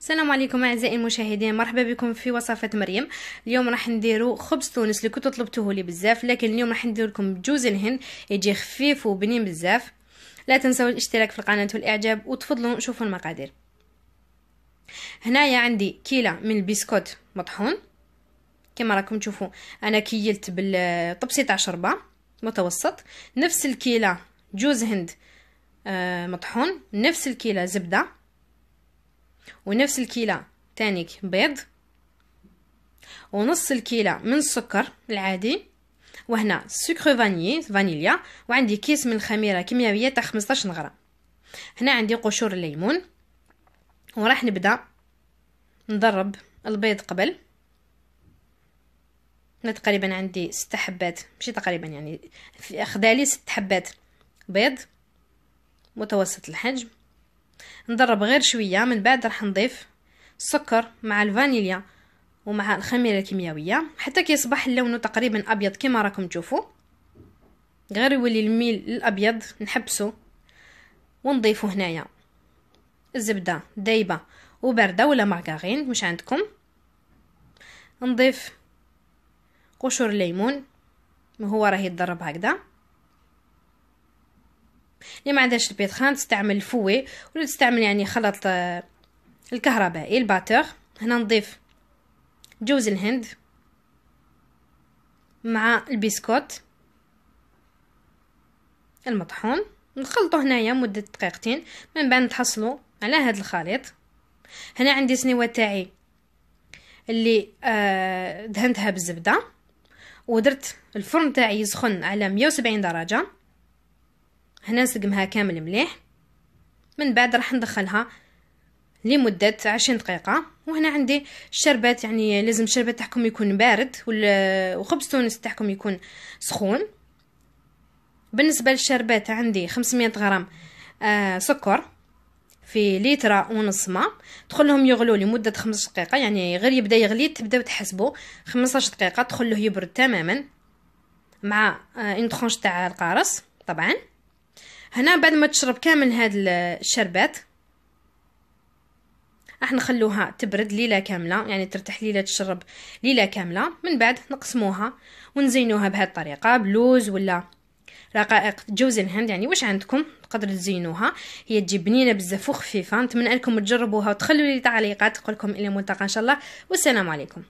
السلام عليكم اعزائي المشاهدين، مرحبا بكم في وصفه مريم. اليوم راح نديرو خبز تونس اللي كنتو طلبتوه لي بزاف، لكن اليوم راح ندير لكم بجوز الهند يجي خفيف وبنين بزاف. لا تنسوا الاشتراك في القناه والاعجاب وتفضلوا شوفوا المقادير. هنايا عندي كيلة من البسكوت مطحون كما راكم تشوفوا، انا كيلت بالطبسي تاع شربه متوسط. نفس الكيلة جوز هند مطحون، نفس الكيلة زبده، ونفس الكيلة تانيك بيض، ونص الكيلة من السكر العادي، وهنا سكر فانيليا، وعندي كيس من الخميرة كيميائية تاع 15 غرام. هنا عندي قشور الليمون، وراح نبدا نضرب البيض قبل. هنا تقريبا عندي 6 حبات، ماشي تقريبا يعني خدالي 6 حبات بيض متوسط الحجم. نضرب غير شويه، من بعد راح نضيف السكر مع الفانيليا ومع الخميره الكيميائيه حتى كيصبح لونه تقريبا ابيض كما راكم تشوفوا، غير يولي الميل الابيض نحبسه. ونضيفو هنايا الزبده دايبه وبارده ولا مارغرين مش عندكم. نضيف قشور الليمون وهو راه يتضرب هكذا. اللي ما عندهاش البيض خان تستعمل الفوي ولا تستعمل يعني خلط الكهربائي الباتور. هنا نضيف جوز الهند مع البسكوت المطحون، نخلطه هنايا مده دقيقتين، من بعد نتحصلوا على هذا الخليط. هنا عندي سنيوه تاعي اللي دهنتها بالزبده، ودرت الفرن تاعي يسخن على 170 درجه. هنا نسقمها كامل مليح، من بعد راح ندخلها لمده 20 دقيقه. وهنا عندي الشربات، يعني لازم الشربات تاعكم يكون بارد وخبز تونس تاعكم يكون سخون. بالنسبه للشربات عندي 500 غرام سكر في لتر ونص ماء، تدخلهم يغلوا لمده 15 دقيقه، يعني غير يبدا يغلي تبداو تحسبوا 15 دقيقه، تدخلوه يبرد تماما مع ان ترونش تاع القارص طبعا. هنا بعد ما تشرب كامل هاد الشربات راح نخلوها تبرد ليله كامله، يعني ترتاح ليله تشرب ليله كامله. من بعد نقسموها ونزينوها بهذه الطريقه بلوز ولا رقائق جوز الهند، يعني واش عندكم تقدروا تزينوها. هي تجي بنينه بزاف وخفيفه. نتمنى انكم تجربوها وتخلوا لي تعليقات. نقول لكم الى ملتقى ان شاء الله، والسلام عليكم.